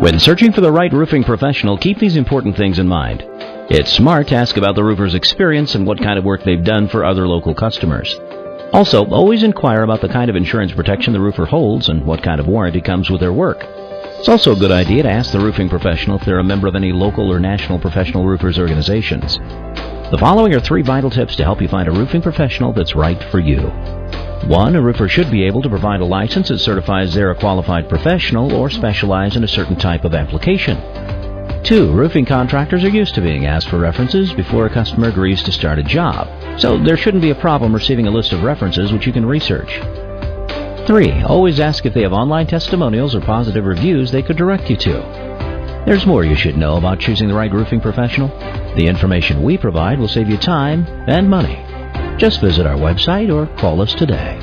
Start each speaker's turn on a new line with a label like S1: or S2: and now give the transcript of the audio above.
S1: When searching for the right roofing professional, keep these important things in mind. It's smart to ask about the roofer's experience and what kind of work they've done for other local customers. Also, always inquire about the kind of insurance protection the roofer holds and what kind of warranty comes with their work. It's also a good idea to ask the roofing professional if they're a member of any local or national professional roofers organizations. The following are 3 vital tips to help you find a roofing professional that's right for you. 1. A roofer should be able to provide a license that certifies they're a qualified professional or specialize in a certain type of application. 2. Roofing contractors are used to being asked for references before a customer agrees to start a job, so there shouldn't be a problem receiving a list of references which you can research. 3. Always ask if they have online testimonials or positive reviews they could direct you to. There's more you should know about choosing the right roofing professional. The information we provide will save you time and money. Just visit our website or call us today.